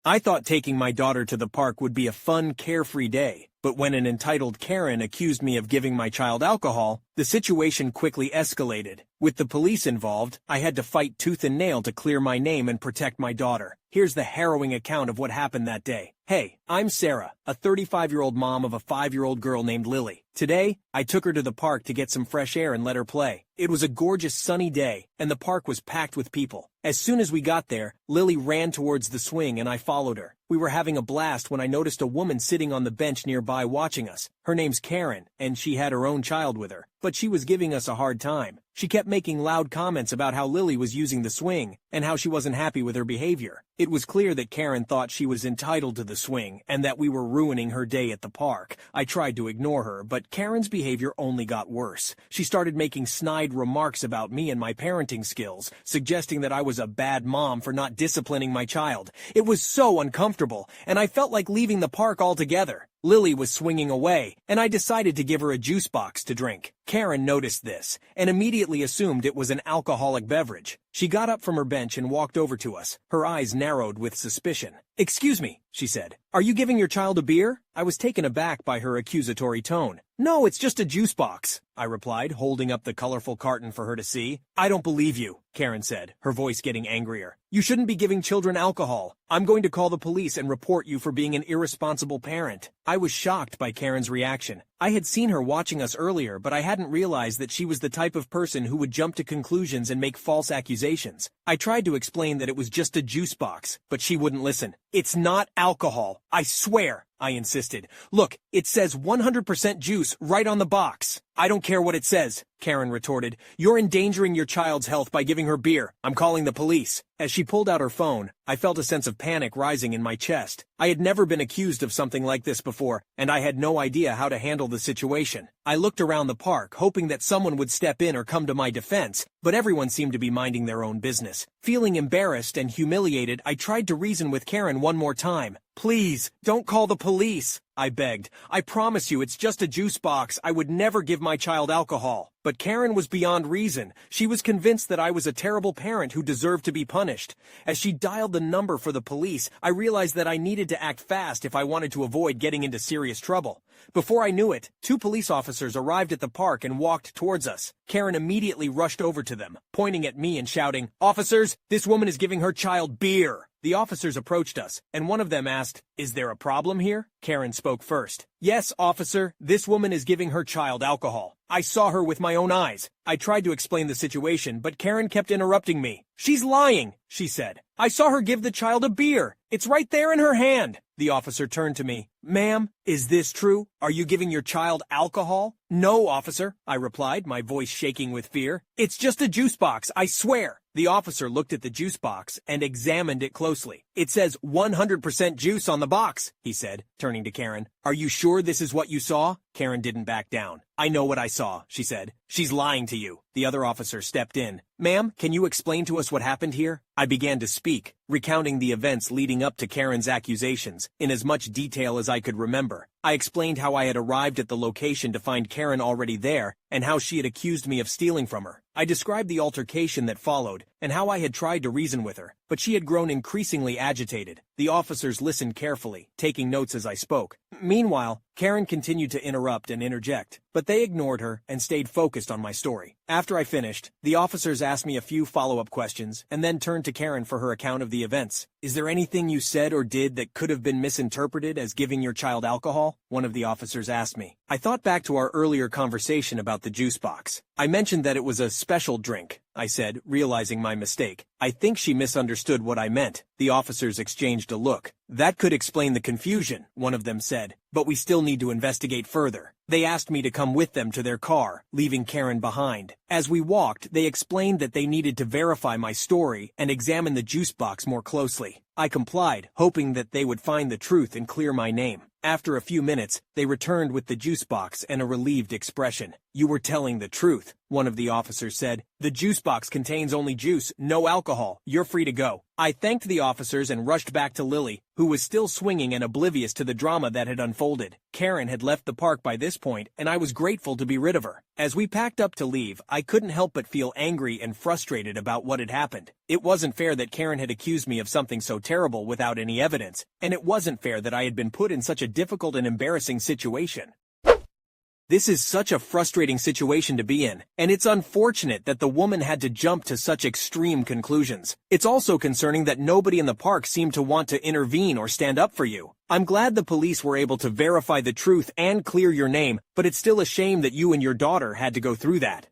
I thought taking my daughter to the park would be a fun, carefree day, but when an entitled Karen accused me of giving my child alcohol, the situation quickly escalated. With the police involved, I had to fight tooth and nail to clear my name and protect my daughter. Here's the harrowing account of what happened that day. Hey, I'm Sarah, a 35-year-old mom of a 5-year-old girl named Lily. Today, I took her to the park to get some fresh air and let her play. It was a gorgeous sunny day, and the park was packed with people. As soon as we got there, Lily ran towards the swing and I followed her. We were having a blast when I noticed a woman sitting on the bench nearby watching us. Her name's Karen, and she had her own child with her, but she was giving us a hard time. She kept making loud comments about how Lily was using the swing, and how she wasn't happy with her behavior. It was clear that Karen thought she was entitled to the swing, and that we were ruining her day at the park. I tried to ignore her, but Karen's behavior only got worse. She started making snide remarks about me and my parenting skills, suggesting that I was a bad mom for not disciplining my child. It was so uncomfortable, and I felt like leaving the park altogether. Lily was swinging away, and I decided to give her a juice box to drink. Karen noticed this, and immediately assumed it was an alcoholic beverage. She got up from her bench and walked over to us, her eyes narrowed with suspicion. "Excuse me," she said. "Are you giving your child a beer?" I was taken aback by her accusatory tone. "No, it's just a juice box," I replied, holding up the colorful carton for her to see. "I don't believe you," Karen said, her voice getting angrier. "You shouldn't be giving children alcohol. I'm going to call the police and report you for being an irresponsible parent." I was shocked by Karen's reaction. I had seen her watching us earlier, but I hadn't realized that she was the type of person who would jump to conclusions and make false accusations. I tried to explain that it was just a juice box, but she wouldn't listen. "It's not alcohol, I swear," I insisted. "Look, it says 100% juice right on the box." "I don't care what it says," Karen retorted. "You're endangering your child's health by giving her beer. I'm calling the police." As she pulled out her phone, I felt a sense of panic rising in my chest. I had never been accused of something like this before, and I had no idea how to handle the situation. I looked around the park, hoping that someone would step in or come to my defense, but everyone seemed to be minding their own business. Feeling embarrassed and humiliated, I tried to reason with Karen one more time. "Please, don't call the police," I begged. "I promise you it's just a juice box. I would never give my child alcohol." But Karen was beyond reason. She was convinced that I was a terrible parent who deserved to be punished. As she dialed the number for the police, I realized that I needed to act fast if I wanted to avoid getting into serious trouble. Before I knew it, 2 police officers arrived at the park and walked towards us. Karen immediately rushed over to them, pointing at me and shouting, "Officers, this woman is giving her child beer." The officers approached us, and one of them asked, "Is there a problem here?" Karen spoke first. "Yes, officer, this woman is giving her child alcohol. I saw her with my own eyes." I tried to explain the situation, but Karen kept interrupting me. "She's lying," she said. "I saw her give the child a beer. It's right there in her hand." The officer turned to me. "Ma'am, is this true? Are you giving your child alcohol?" "No, officer," I replied, my voice shaking with fear. "It's just a juice box, I swear." The officer looked at the juice box and examined it closely. "It says 100% juice on the box," he said, turning to Karen. "Are you sure this is what you saw?" Karen didn't back down. "I know what I saw," she said. "She's lying to you." The other officer stepped in. "Ma'am, can you explain to us what happened here?" I began to speak, recounting the events leading up to Karen's accusations, in as much detail as I could remember. I explained how I had arrived at the location to find Karen already there, and how she had accused me of stealing from her. I described the altercation that followed, and how I had tried to reason with her, but she had grown increasingly agitated. The officers listened carefully, taking notes as I spoke. Meanwhile, Karen continued to interrupt and interject, but they ignored her and stayed focused on my story. After I finished, the officers asked me a few follow-up questions, and then turned to Karen for her account of the events. "Is there anything you said or did that could have been misinterpreted as giving your child alcohol?" one of the officers asked me. I thought back to our earlier conversation about the juice box. I mentioned that it was a special drink, I said, realizing my mistake. "I think she misunderstood what I meant." The officers exchanged a look. "That could explain the confusion," one of them said, "but we still need to investigate further." They asked me to come with them to their car, leaving Karen behind. As we walked, they explained that they needed to verify my story and examine the juice box more closely. I complied, hoping that they would find the truth and clear my name. After a few minutes, they returned with the juice box and a relieved expression. "You were telling the truth," one of the officers said. "The juice box contains only juice, no alcohol. You're free to go." I thanked the officers and rushed back to Lily, who was still swinging and oblivious to the drama that had unfolded. Karen had left the park by this point, and I was grateful to be rid of her. As we packed up to leave, I couldn't help but feel angry and frustrated about what had happened. It wasn't fair that Karen had accused me of something so terrible without any evidence, and it wasn't fair that I had been put in such a difficult and embarrassing situation. This is such a frustrating situation to be in, and it's unfortunate that the woman had to jump to such extreme conclusions. It's also concerning that nobody in the park seemed to want to intervene or stand up for you. I'm glad the police were able to verify the truth and clear your name, but it's still a shame that you and your daughter had to go through that.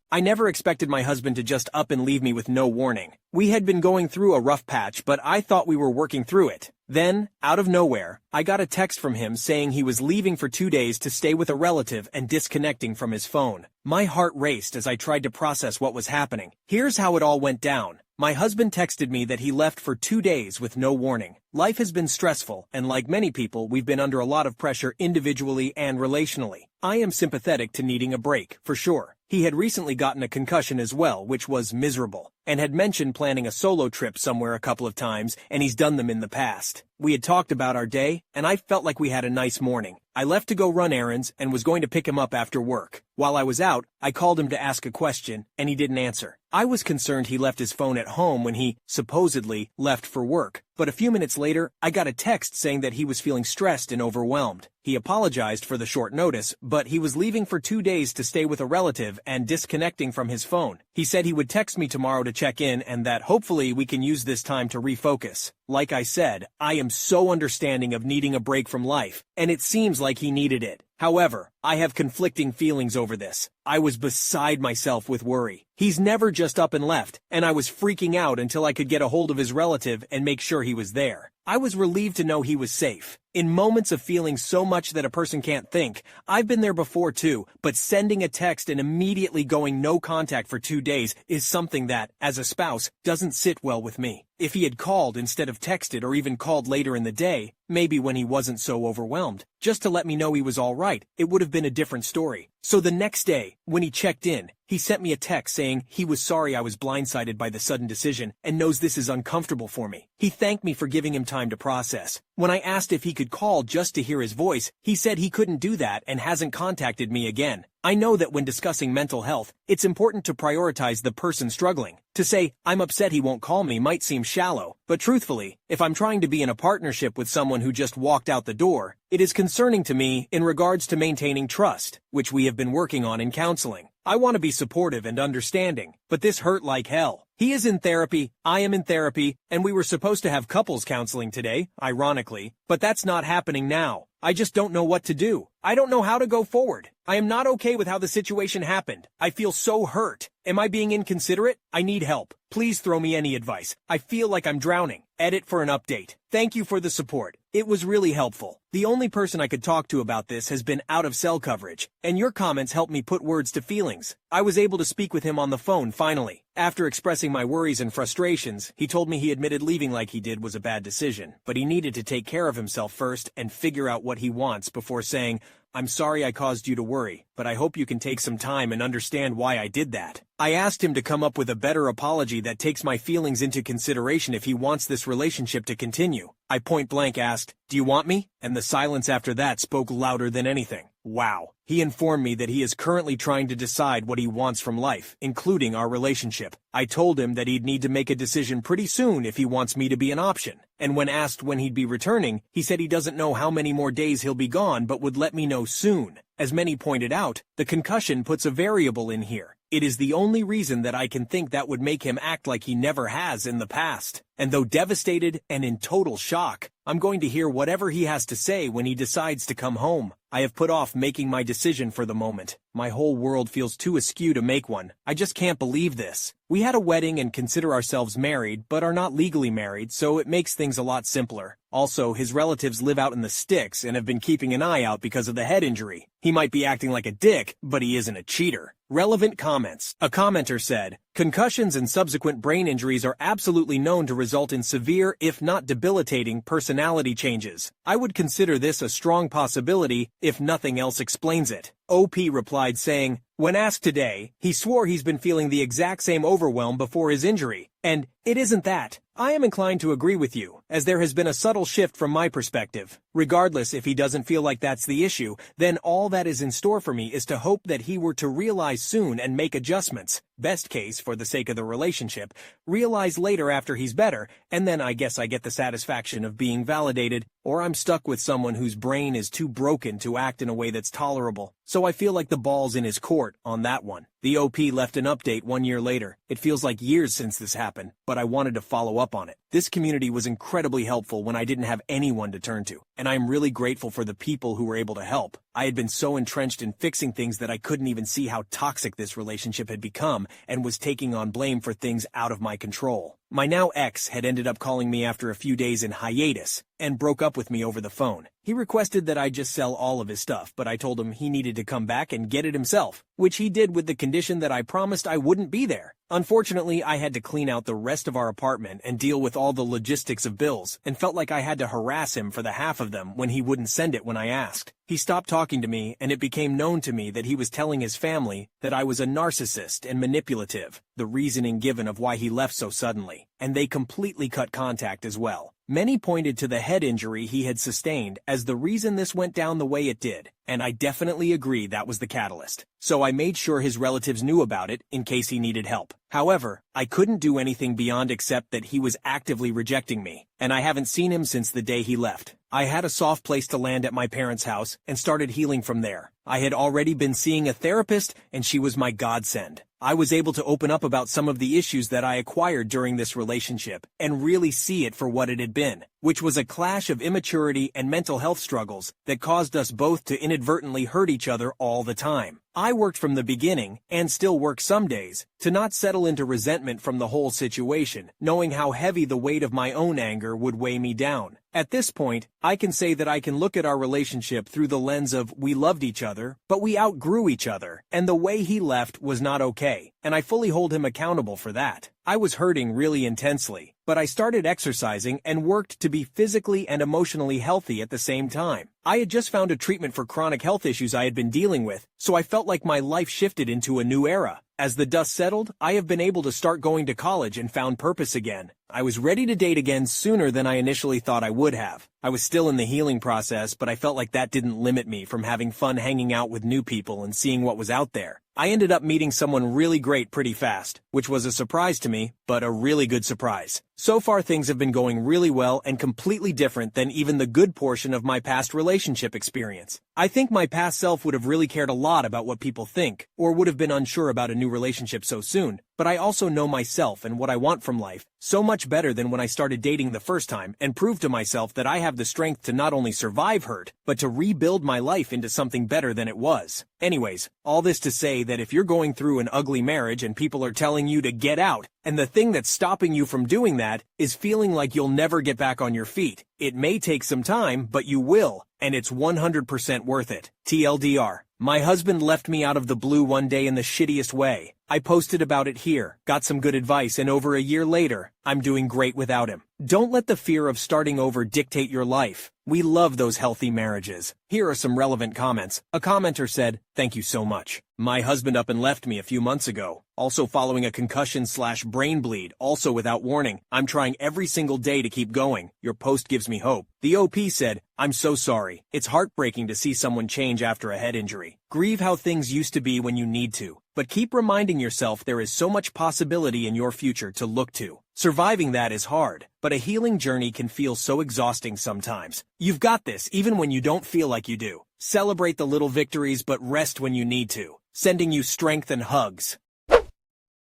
I never expected my husband to just up and leave me with no warning. We had been going through a rough patch, but I thought we were working through it. Then, out of nowhere, I got a text from him saying he was leaving for 2 days to stay with a relative and disconnecting from his phone. My heart raced as I tried to process what was happening. Here's how it all went down. My husband texted me that he left for 2 days with no warning. Life has been stressful, and like many people, we've been under a lot of pressure individually and relationally. I am sympathetic to needing a break, for sure. He had recently gotten a concussion as well, which was miserable, and had mentioned planning a solo trip somewhere a couple of times, and he's done them in the past. We had talked about our day, and I felt like we had a nice morning. I left to go run errands and was going to pick him up after work. While I was out, I called him to ask a question, and he didn't answer. I was concerned he left his phone at home when he, supposedly, left for work. But a few minutes later, I got a text saying that he was feeling stressed and overwhelmed. He apologized for the short notice, but he was leaving for 2 days to stay with a relative and disconnecting from his phone. He said he would text me tomorrow to check in and that hopefully we can use this time to refocus. Like I said, I am so understanding of needing a break from life, and it seems like he needed it. However, I have conflicting feelings over this. I was beside myself with worry. He's never just up and left, and I was freaking out until I could get a hold of his relative and make sure he was there. I was relieved to know he was safe. In moments of feeling so much that a person can't think, I've been there before too, but sending a text and immediately going no contact for 2 days is something that, as a spouse, doesn't sit well with me. If he had called instead of texted or even called later in the day, maybe when he wasn't so overwhelmed, just to let me know he was all right, it would have been a different story. So the next day, when he checked in, he sent me a text saying he was sorry I was blindsided by the sudden decision and knows this is uncomfortable for me. He thanked me for giving him time to process. When I asked if he could call just to hear his voice, he said he couldn't do that and hasn't contacted me again. I know that when discussing mental health, it's important to prioritize the person struggling. To say, I'm upset he won't call me might seem shallow, but truthfully, if I'm trying to be in a partnership with someone who just walked out the door, it is concerning to me in regards to maintaining trust, which we have been working on in counseling. I want to be supportive and understanding, but this hurt like hell. He is in therapy, I am in therapy, and we were supposed to have couples counseling today, ironically, but that's not happening now. I just don't know what to do. I don't know how to go forward. I am not okay with how the situation happened. I feel so hurt. Am I being inconsiderate? I need help. Please throw me any advice. I feel like I'm drowning. Edit for an update. Thank you for the support. It was really helpful. The only person I could talk to about this has been out of cell coverage, and your comments helped me put words to feelings. I was able to speak with him on the phone finally. After expressing my worries and frustrations, he told me he admitted leaving like he did was a bad decision, but he needed to take care of himself first and figure out what he wants before saying, I'm sorry I caused you to worry, but I hope you can take some time and understand why I did that. I asked him to come up with a better apology that takes my feelings into consideration if he wants this relationship to continue. I point blank asked, do you want me? And the silence after that spoke louder than anything. Wow. He informed me that he is currently trying to decide what he wants from life, including our relationship. I told him that he'd need to make a decision pretty soon if he wants me to be an option. And when asked when he'd be returning, he said he doesn't know how many more days he'll be gone but would let me know soon. As many pointed out, the concussion puts a variable in here. It is the only reason that I can think that would make him act like he never has in the past. And though devastated and in total shock, I'm going to hear whatever he has to say when he decides to come home. I have put off making my decision for the moment. My whole world feels too askew to make one. I just can't believe this. We had a wedding and consider ourselves married, but are not legally married, so it makes things a lot simpler. Also, his relatives live out in the sticks and have been keeping an eye out because of the head injury. He might be acting like a dick, but he isn't a cheater. Relevant comments. A commenter said, concussions and subsequent brain injuries are absolutely known to result in severe, if not debilitating, personality changes. I would consider this a strong possibility, if nothing else explains it. OP replied saying, when asked today, he swore he's been feeling the exact same overwhelm before his injury. And, it isn't that. I am inclined to agree with you, as there has been a subtle shift from my perspective. Regardless if he doesn't feel like that's the issue, then all that is in store for me is to hope that he were to realize soon and make adjustments. Best case, for the sake of the relationship, realize later after he's better, and then I guess I get the satisfaction of being validated, or I'm stuck with someone whose brain is too broken to act in a way that's tolerable. So I feel like the ball's in his court on that one. The OP left an update 1 year later. It feels like years since this happened, but I wanted to follow up on it. This community was incredibly helpful when I didn't have anyone to turn to, and I am really grateful for the people who were able to help. I had been so entrenched in fixing things that I couldn't even see how toxic this relationship had become and was taking on blame for things out of my control. My now ex had ended up calling me after a few days in hiatus and broke up with me over the phone. He requested that I just sell all of his stuff, but I told him he needed to come back and get it himself, which he did with the condition that I promised I wouldn't be there. Unfortunately, I had to clean out the rest of our apartment and deal with all the logistics of bills, and felt like I had to harass him for the half of them when he wouldn't send it when I asked. He stopped talking to me, and it became known to me that he was telling his family that I was a narcissist and manipulative, the reasoning given of why he left so suddenly, and they completely cut contact as well. Many pointed to the head injury he had sustained as the reason this went down the way it did, and I definitely agree that was the catalyst. So I made sure his relatives knew about it in case he needed help. However, I couldn't do anything beyond accept that he was actively rejecting me, and I haven't seen him since the day he left. I had a soft place to land at my parents' house and started healing from there. I had already been seeing a therapist, and she was my godsend. I was able to open up about some of the issues that I acquired during this relationship and really see it for what it had been, which was a clash of immaturity and mental health struggles that caused us both to inadvertently hurt each other all the time. I worked from the beginning, and still work some days, to not settle into resentment from the whole situation, knowing how heavy the weight of my own anger would weigh me down. At this point, I can say that I can look at our relationship through the lens of we loved each other, but we outgrew each other, and the way he left was not okay, and I fully hold him accountable for that. I was hurting really intensely, but I started exercising and worked to be physically and emotionally healthy at the same time. I had just found a treatment for chronic health issues I had been dealing with, so I felt like my life shifted into a new era. As the dust settled, I have been able to start going to college and found purpose again. I was ready to date again sooner than I initially thought I would have. I was still in the healing process, but I felt like that didn't limit me from having fun hanging out with new people and seeing what was out there. I ended up meeting someone really great pretty fast, which was a surprise to me, but a really good surprise. So far things have been going really well and completely different than even the good portion of my past relationship experience. I think my past self would have really cared a lot about what people think, or would have been unsure about a new relationship so soon, but I also know myself and what I want from life so much better than when I started dating the first time, and proved to myself that I have the strength to not only survive hurt, but to rebuild my life into something better than it was. Anyways, all this to say that if you're going through an ugly marriage and people are telling you to get out, and the thing that's stopping you from doing that is feeling like you'll never get back on your feet, it may take some time, but you will, and it's 100% worth it. TLDR. My husband left me out of the blue one day in the shittiest way. I posted about it here, got some good advice, and over a year later, I'm doing great without him. Don't let the fear of starting over dictate your life. We love those healthy marriages. Here are some relevant comments. A commenter said, "Thank you so much. My husband up and left me a few months ago, also following a concussion/brain bleed, also without warning. I'm trying every single day to keep going. Your post gives me hope." The OP said, "I'm so sorry. It's heartbreaking to see someone change after a head injury. Grieve how things used to be when you need to, but keep reminding yourself there is so much possibility in your future to look to. Surviving that is hard, but a healing journey can feel so exhausting sometimes. You've got this even when you don't feel like you do. Celebrate the little victories, but rest when you need to. Sending you strength and hugs."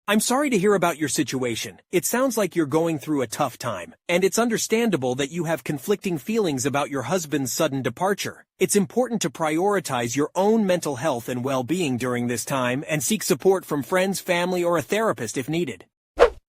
I'm sorry to hear about your situation. It sounds like you're going through a tough time, and it's understandable that you have conflicting feelings about your husband's sudden departure. It's important to prioritize your own mental health and well-being during this time and seek support from friends, family, or a therapist if needed.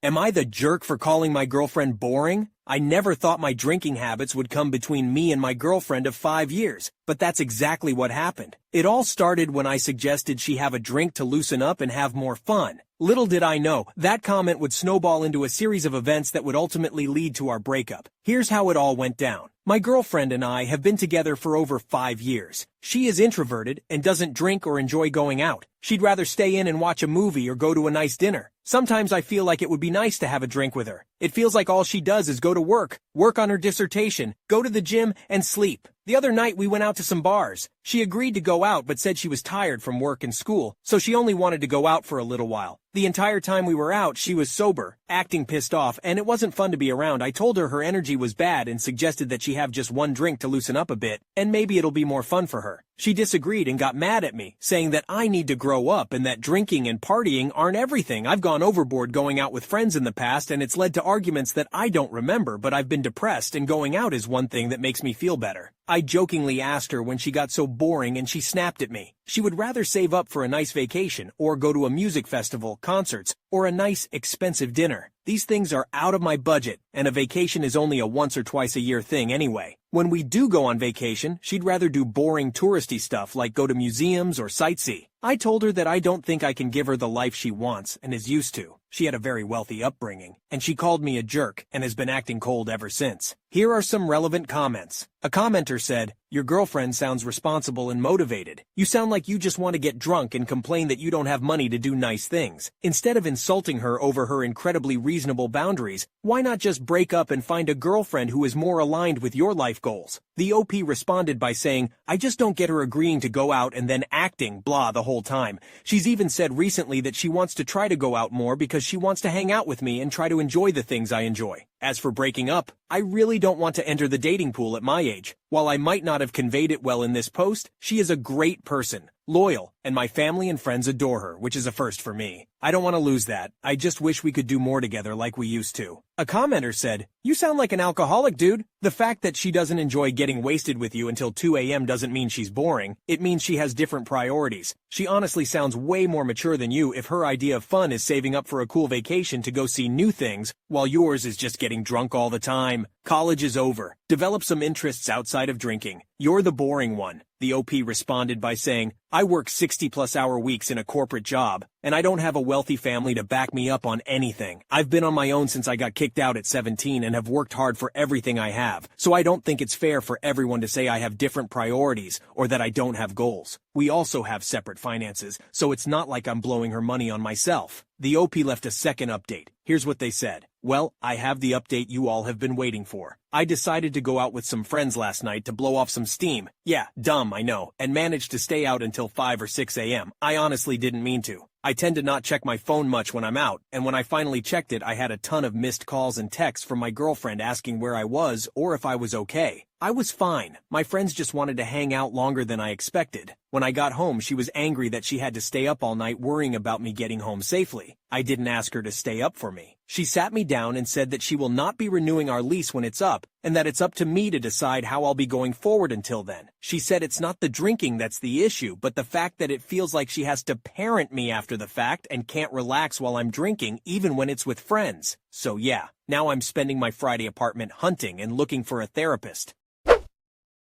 Am I the jerk for calling my girlfriend boring? I never thought my drinking habits would come between me and my girlfriend of 5 years, but that's exactly what happened. It all started when I suggested she have a drink to loosen up and have more fun. Little did I know, that comment would snowball into a series of events that would ultimately lead to our breakup. Here's how it all went down. My girlfriend and I have been together for over 5 years. She is introverted and doesn't drink or enjoy going out. She'd rather stay in and watch a movie or go to a nice dinner. Sometimes I feel like it would be nice to have a drink with her. It feels like all she does is go to work on her dissertation, go to the gym, and sleep. The other night we went out to some bars. She agreed to go out but said she was tired from work and school, so she only wanted to go out for a little while. The entire time we were out, she was sober, acting pissed off, and it wasn't fun to be around. I told her energy was bad and suggested that she have just one drink to loosen up a bit, and maybe it'll be more fun for her. She disagreed and got mad at me, saying that I need to grow up and that drinking and partying aren't everything. I've gone overboard going out with friends in the past, and it's led to arguments that I don't remember, but I've been depressed, and going out is one thing that makes me feel better. I jokingly asked her when she got so boring, and she snapped at me. She would rather save up for a nice vacation, or go to a music festival, concerts, or a nice, expensive dinner. These things are out of my budget, and a vacation is only a once or twice a year thing anyway. When we do go on vacation, she'd rather do boring touristy stuff like go to museums or sightsee. I told her that I don't think I can give her the life she wants and is used to. She had a very wealthy upbringing, and she called me a jerk and has been acting cold ever since. Here are some relevant comments. A commenter said, "Your girlfriend sounds responsible and motivated. You sound like you just want to get drunk and complain that you don't have money to do nice things. Instead of insulting her over her incredibly reasonable boundaries, why not just break up and find a girlfriend who is more aligned with your life goals?" The OP responded by saying, "I just don't get her agreeing to go out and then acting blah the whole time. She's even said recently that she wants to try to go out more because she wants to hang out with me and try to enjoy the things I enjoy. As for breaking up, I really don't want to enter the dating pool at my age. While I might not have conveyed it well in this post, she is a great person, loyal, and my family and friends adore her, which is a first for me. I don't want to lose that. I just wish we could do more together like we used to." A commenter said, "You sound like an alcoholic, dude. The fact that she doesn't enjoy getting wasted with you until 2 a.m. doesn't mean she's boring. It means she has different priorities. She honestly sounds way more mature than you if her idea of fun is saving up for a cool vacation to go see new things, while yours is just getting drunk all the time. College is over. Develop some interests outside of drinking. You're the boring one." The OP responded by saying, "I work 60-plus hour weeks in a corporate job, and I don't have a wealthy family to back me up on anything. I've been on my own since I got kicked out at 17 and have worked hard for everything I have, so I don't think it's fair for everyone to say I have different priorities or that I don't have goals. We also have separate finances, so it's not like I'm blowing her money on myself." The OP left a second update. Here's what they said. "Well, I have the update you all have been waiting for. I decided to go out with some friends last night to blow off some steam. Yeah, dumb, I know, and managed to stay out until 5 or 6 a.m. I honestly didn't mean to. I tend to not check my phone much when I'm out, and when I finally checked it, I had a ton of missed calls and texts from my girlfriend asking where I was or if I was okay. I was fine. My friends just wanted to hang out longer than I expected. When I got home, she was angry that she had to stay up all night worrying about me getting home safely. I didn't ask her to stay up for me. She sat me down and said that she will not be renewing our lease when it's up, and that it's up to me to decide how I'll be going forward until then. She said it's not the drinking that's the issue, but the fact that it feels like she has to parent me after the fact and can't relax while I'm drinking even when it's with friends. So yeah, now I'm spending my Friday apartment hunting and looking for a therapist."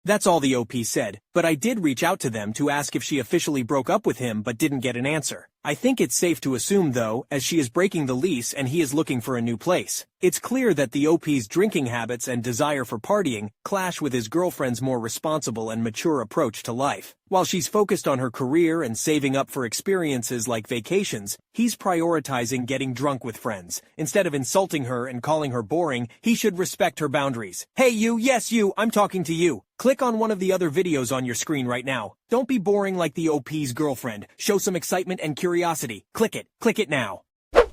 That's all the OP said, but I did reach out to them to ask if she officially broke up with him but didn't get an answer. I think it's safe to assume, though, as she is breaking the lease and he is looking for a new place. It's clear that the OP's drinking habits and desire for partying clash with his girlfriend's more responsible and mature approach to life. While she's focused on her career and saving up for experiences like vacations, he's prioritizing getting drunk with friends. Instead of insulting her and calling her boring, he should respect her boundaries. Hey you, yes you, I'm talking to you. Click on one of the other videos on your screen right now. Don't be boring like the OP's girlfriend. Show some excitement and curiosity. Click it now.